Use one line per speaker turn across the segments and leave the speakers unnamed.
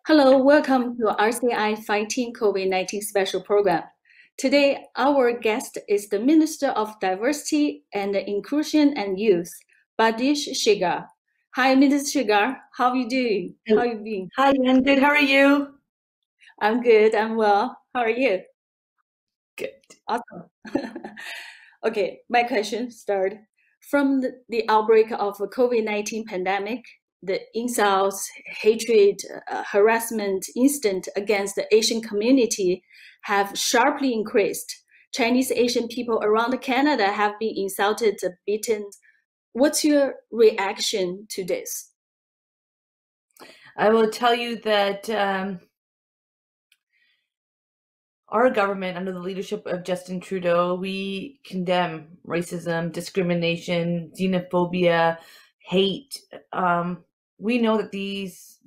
Hello, welcome to RCI Fighting COVID-19 special program. Today, our guest is the Minister of Diversity and Inclusion and Youth, Bardish Chagger. Hi, Minister Chagger. How are you doing? How you been?
Hi, Ian. Good. How are you?
I'm good. I'm well. How are you?
Good.
Awesome. Okay, my question start. From the outbreak of the COVID-19 pandemic, the insults, hatred, harassment incident against the Asian community have sharply increased. Chinese Asian people around Canada have been insulted, beaten. What's your reaction to this?
I will tell you that our government, under the leadership of Justin Trudeau, we condemn racism, discrimination, xenophobia, hate. We know that these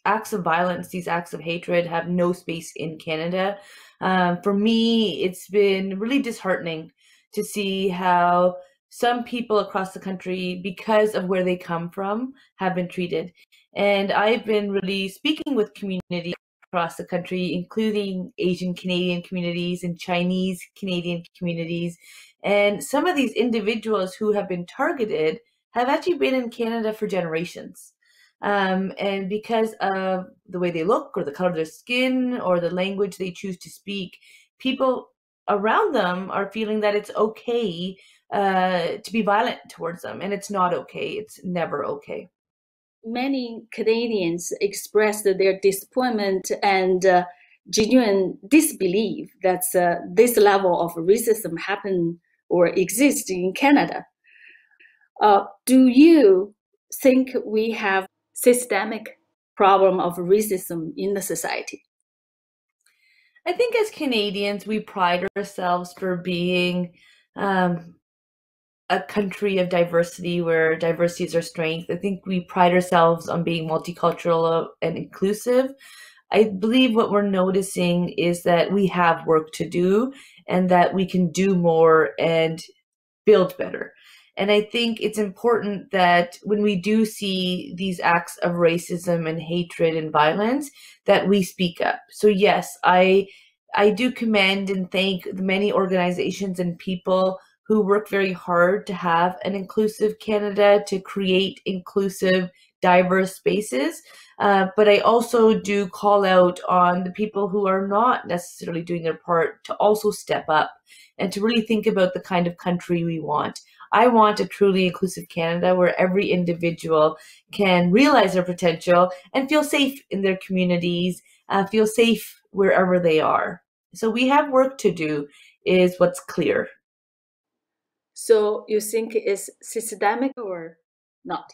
acts of violence, these acts of hatred, have no space in Canada. For me, it's been really disheartening to see how some people across the country, because of where they come from, have been treated. And I've been really speaking with communities across the country, including Asian Canadian communities and Chinese Canadian communities. And some of these individuals who have been targeted have actually been in Canada for generations. And because of the way they look or the color of their skin or the language they choose to speak, people around them are feeling that it's okay to be violent towards them. And it's not okay. It's never okay.
Many Canadians expressed their disappointment and genuine disbelief that this level of racism happen or exist in Canada. Do you think we have systemic problem of racism in the society?
I think as Canadians, we pride ourselves for being a country of diversity where diversity is our strength. I think we pride ourselves on being multicultural and inclusive. I believe what we're noticing is that we have work to do and that we can do more and build better. And I think it's important that when we do see these acts of racism and hatred and violence, that we speak up. So yes, I do commend and thank the many organizations and people who work very hard to have an inclusive Canada, to create inclusive, diverse spaces. But I also do call out on the people who are not necessarily doing their part to also step up and to really think about the kind of country we want. I want a truly inclusive Canada where every individual can realize their potential and feel safe in their communities, feel safe wherever they are. So we have work to do, is what's clear.
So you think it's systemic or not?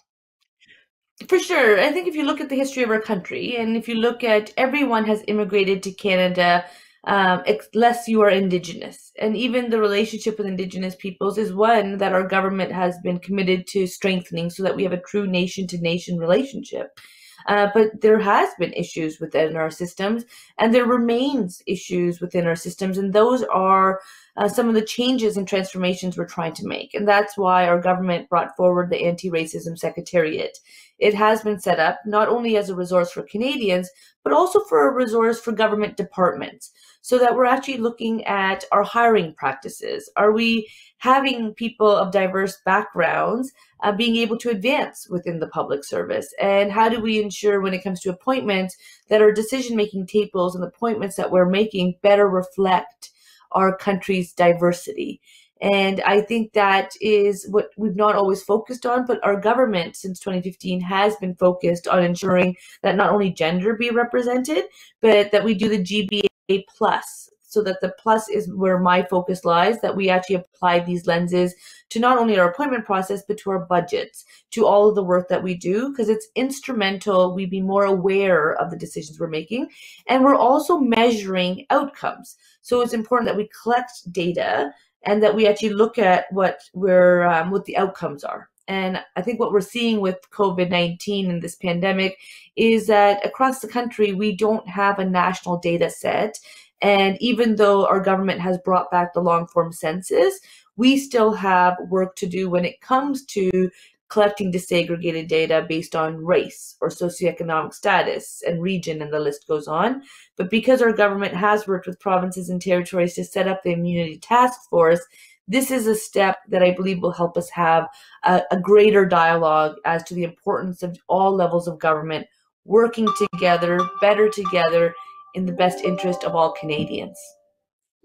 For sure. I think if you look at the history of our country, and if you look at everyone has immigrated to Canada, unless you are Indigenous. And even the relationship with Indigenous peoples is one that our government has been committed to strengthening so that we have a true nation-to-nation relationship. But there has been issues within our systems, and there remains issues within our systems, and those are some of the changes and transformations we're trying to make. And that's why our government brought forward the Anti-Racism Secretariat. It has been set up not only as a resource for Canadians, but also for a resource for government departments, so that we're actually looking at our hiring practices. Are we having people of diverse backgrounds being able to advance within the public service? And how do we ensure when it comes to appointments that our decision-making tables and appointments that we're making better reflect our country's diversity? And I think that is what we've not always focused on, but our government since 2015 has been focused on ensuring that not only gender be represented, but that we do the GBA plus, so that the plus is where my focus lies, that we actually apply these lenses to not only our appointment process, but to our budgets, to all of the work that we do, because it's instrumental we be more aware of the decisions we're making. And we're also measuring outcomes. So it's important that we collect data and that we actually look at what the outcomes are. And I think what we're seeing with COVID-19 and this pandemic is that across the country, we don't have a national data set. And even though our government has brought back the long form census, we still have work to do when it comes to collecting disaggregated data based on race or socioeconomic status and region, and the list goes on. But because our government has worked with provinces and territories to set up the immunity task force, this is a step that I believe will help us have a greater dialogue as to the importance of all levels of government working together, better together, in the best interest of all Canadians.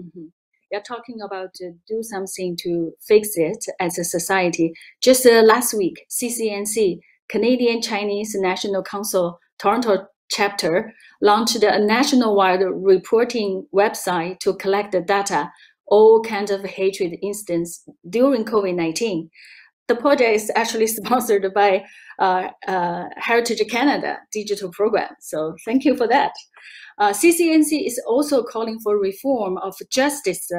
Mm-hmm. You're talking about do something to fix it as a society. Just last week, CCNC, Canadian Chinese National Council Toronto chapter, launched a nationwide reporting website to collect the data, all kinds of hatred incidents during COVID-19. The project is actually sponsored by Heritage Canada digital program. So thank you for that. CCNC is also calling for reform of justice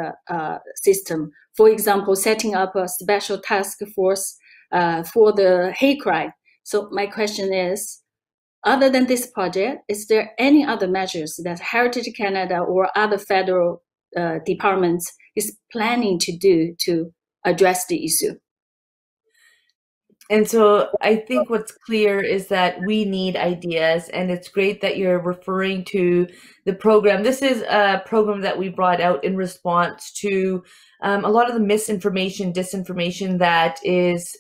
system. For example, setting up a special task force for the hate crime. So my question is, other than this project, is there any other measures that Heritage Canada or other federal departments is planning to do to address the issue?
And so I think what's clear is that we need ideas, and it's great that you're referring to the program. This is a program that we brought out in response to a lot of the misinformation, disinformation that is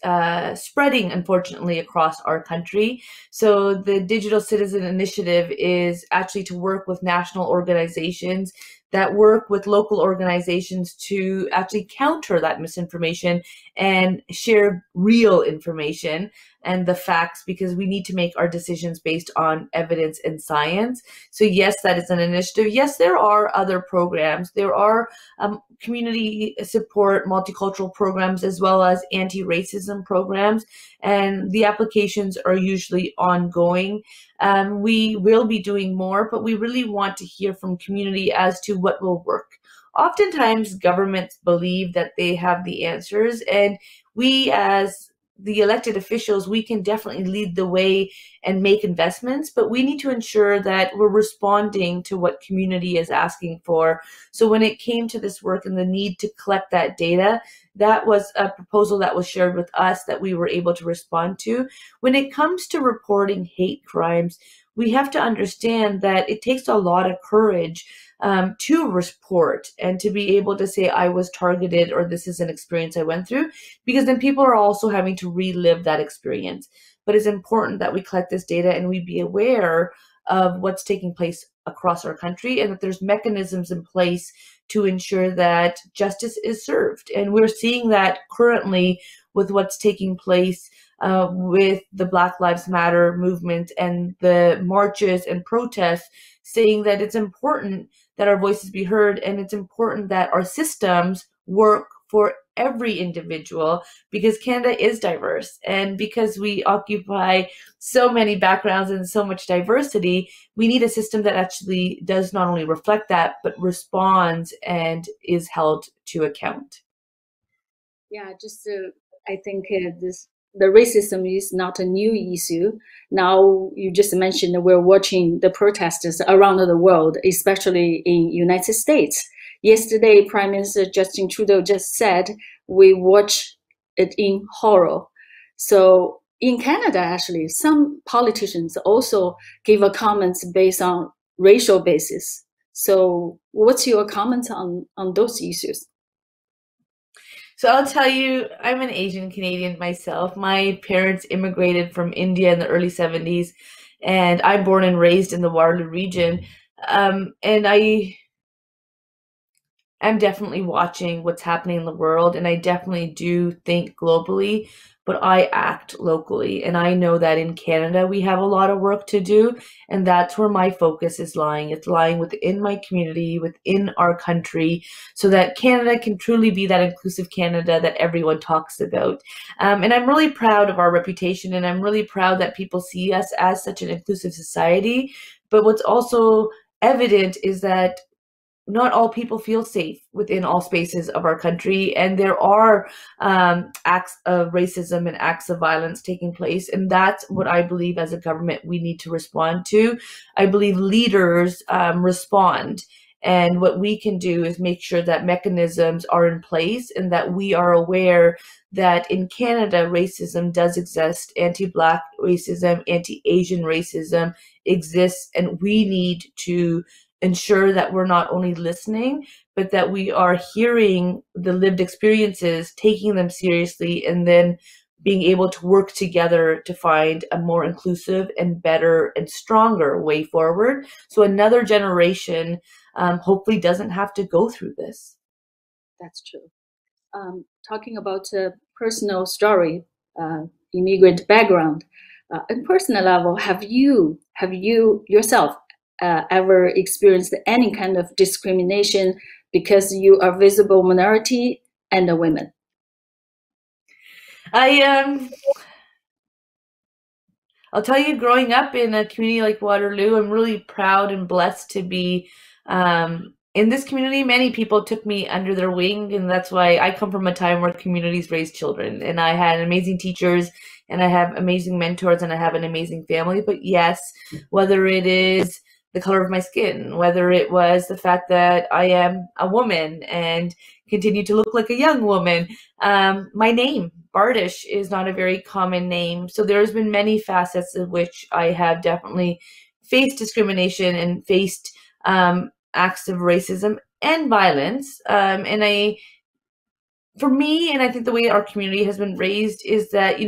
spreading, unfortunately, across our country. So the Digital Citizen Initiative is actually to work with national organizations that work with local organizations to actually counter that misinformation and share real information and the facts, because we need to make our decisions based on evidence and science. So yes, that is an initiative. Yes, there are other programs. There are community support, multicultural programs, as well as anti-racism programs, and the applications are usually ongoing. We will be doing more, but we really want to hear from community as to what will work. Oftentimes, governments believe that they have the answers, and we as the elected officials, we can definitely lead the way and make investments, but we need to ensure that we're responding to what community is asking for. So when it came to this work and the need to collect that data, that was a proposal that was shared with us that we were able to respond to. When it comes to reporting hate crimes, we have to understand that it takes a lot of courage to report and to be able to say I was targeted or this is an experience I went through, because then people are also having to relive that experience. But it's important that we collect this data and we be aware of what's taking place across our country, and that there's mechanisms in place to ensure that justice is served. And we're seeing that currently with what's taking place with the Black Lives Matter movement and the marches and protests, saying that it's important that our voices be heard, and it's important that our systems work for every individual, because Canada is diverse, and because we occupy so many backgrounds and so much diversity, we need a system that actually does not only reflect that, but responds and is held to account.
Yeah, just I think the racism is not a new issue. Now, you just mentioned that we're watching the protesters around the world, especially in United States. Yesterday, Prime Minister Justin Trudeau just said we watch it in horror. So in Canada, actually, some politicians also give a comments based on racial basis. So what's your comment on those issues?
So I'll tell you, I'm an Asian Canadian myself. My parents immigrated from India in the early 70s, and I'm born and raised in the Waterloo region. And I'm definitely watching what's happening in the world, and I definitely do think globally, but I act locally. And I know that in Canada, we have a lot of work to do, and that's where my focus is lying. It's lying within my community, within our country, so that Canada can truly be that inclusive Canada that everyone talks about. And I'm really proud of our reputation, and I'm really proud that people see us as such an inclusive society. But what's also evident is that not all people feel safe within all spaces of our country, and there are acts of racism and acts of violence taking place, and that's what I believe as a government we need to respond to. I believe leaders respond, And what we can do is make sure that mechanisms are in place and that we are aware that in Canada, racism does exist, anti-Black racism, anti-Asian racism exists, and we need to ensure that we're not only listening, but that we are hearing the lived experiences, taking them seriously, and then being able to work together to find a more inclusive and better and stronger way forward. So another generation hopefully doesn't have to go through this.
That's true. Talking about a personal story, immigrant background, on personal level, have you yourself ever experienced any kind of discrimination because you are visible minority and a woman?
I'll tell you, growing up in a community like Waterloo, I'm really proud and blessed to be in this community. Many people took me under their wing, and that's why I come from a time where communities raise children. And I had amazing teachers, and I have amazing mentors, and I have an amazing family. But yes, whether it is the color of my skin, whether it was the fact that I am a woman and continue to look like a young woman, my name, Bardish, is not a very common name. So there's been many facets of which I have definitely faced discrimination and faced acts of racism and violence. For me, and I think the way our community has been raised is that,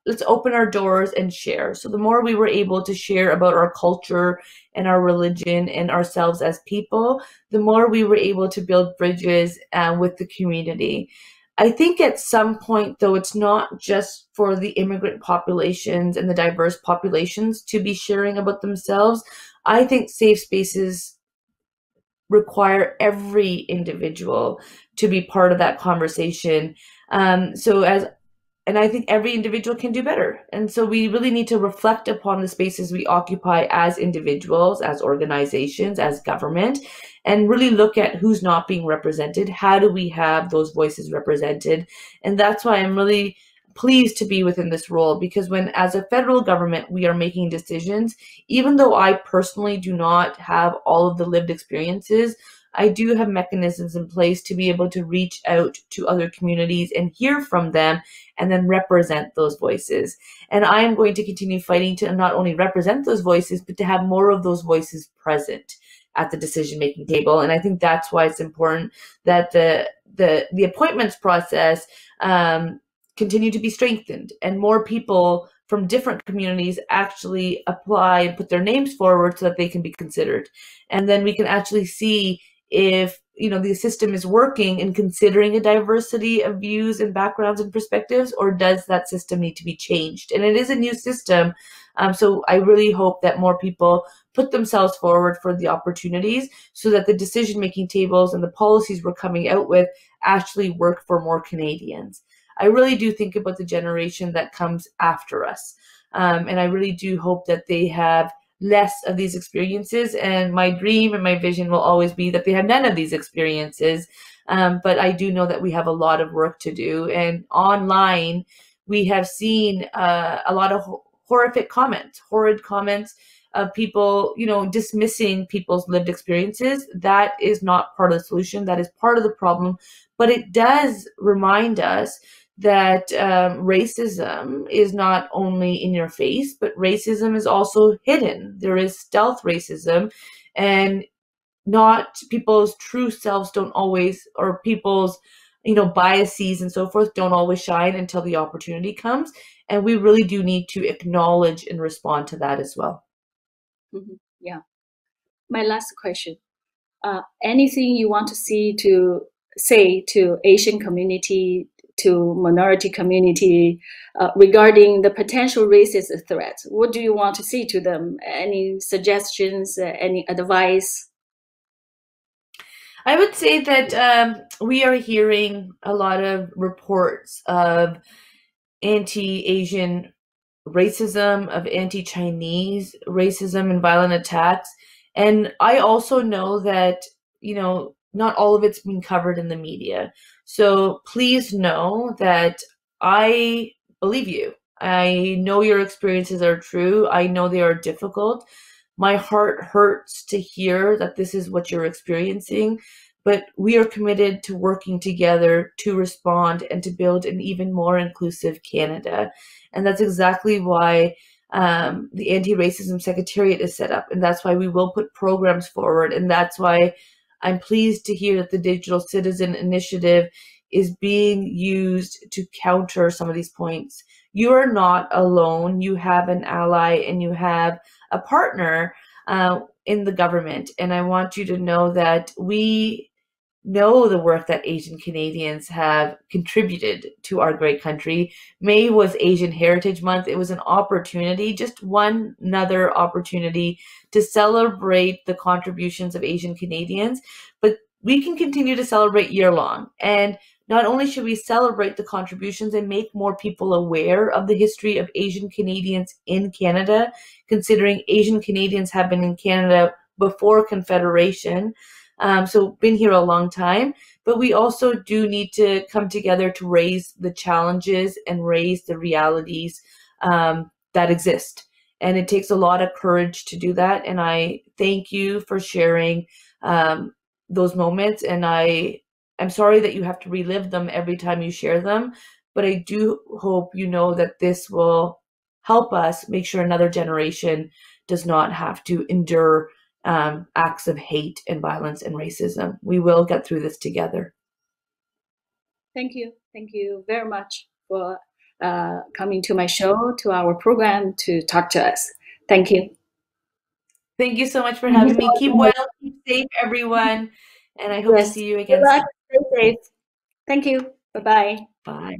let's open our doors and share. So the more we were able to share about our culture and our religion and ourselves as people, the more we were able to build bridges with the community. I think at some point, though, it's not just for the immigrant populations and the diverse populations to be sharing about themselves. I think safe spaces require every individual to be part of that conversation. And I think every individual can do better. And so we really need to reflect upon the spaces we occupy as individuals, as organizations, as government, and really look at who's not being represented. How do we have those voices represented? And that's why I'm really pleased to be within this role, because when, as a federal government, we are making decisions, even though I personally do not have all of the lived experiences, I do have mechanisms in place to be able to reach out to other communities and hear from them and then represent those voices. And I am going to continue fighting to not only represent those voices, but to have more of those voices present at the decision-making table. And I think that's why it's important that the appointments process continue to be strengthened and more people from different communities actually apply and put their names forward so that they can be considered. And then we can actually see if the system is working and considering a diversity of views and backgrounds and perspectives, or does that system need to be changed? And it is a new system, so I really hope that more people put themselves forward for the opportunities so that the decision-making tables and the policies we're coming out with actually work for more Canadians. I really do think about the generation that comes after us, and I really do hope that they have less of these experiences, and my dream and my vision will always be that they have none of these experiences, but I do know that we have a lot of work to do. And online we have seen a lot of horrid comments of people dismissing people's lived experiences. That is not part of the solution, that is part of the problem. But it does remind us that racism is not only in your face, but racism is also hidden. There is stealth racism, and not people's true selves don't always, or people's biases and so forth don't always shine until the opportunity comes. And we really do need to acknowledge and respond to that as well.
Mm-hmm. Yeah. My last question. Anything you want to say to Asian community, to minority community regarding the potential racist threat? What do you want to say to them? Any suggestions, any advice?
I would say that we are hearing a lot of reports of anti-Asian racism, of anti-Chinese racism and violent attacks. And I also know that, not all of it's being covered in the media. So please know that I believe you. I know your experiences are true. I know they are difficult, my heart hurts to hear that this is what you're experiencing, but we are committed to working together to respond and to build an even more inclusive Canada. And that's exactly why the Anti-Racism Secretariat is set up. And that's why we will put programs forward. And that's why I'm pleased to hear that the Digital Citizen Initiative is being used to counter some of these points. You are not alone. You have an ally and you have a partner in the government. And I want you to know that we know the work that Asian Canadians have contributed to our great country. May was Asian Heritage Month. It was an opportunity, just one another opportunity to celebrate the contributions of Asian Canadians, but we can continue to celebrate year long. And not only should we celebrate the contributions and make more people aware of the history of Asian Canadians in Canada, considering Asian Canadians have been in Canada before Confederation, so been here a long time, but we also do need to come together to raise the challenges and raise the realities that exist. And it takes a lot of courage to do that. And I thank you for sharing those moments. And I'm sorry that you have to relive them every time you share them, but I do hope you know that this will help us make sure another generation does not have to endure acts of hate and violence and racism. We will get through this together.
Thank you. Thank you very much for coming to my show, to our program, to talk to us. Thank you.
Thank you so much for having me. Keep well, keep safe, everyone. And I hope to see you again
soon. Stay safe. Thank you. Bye-bye.
Bye.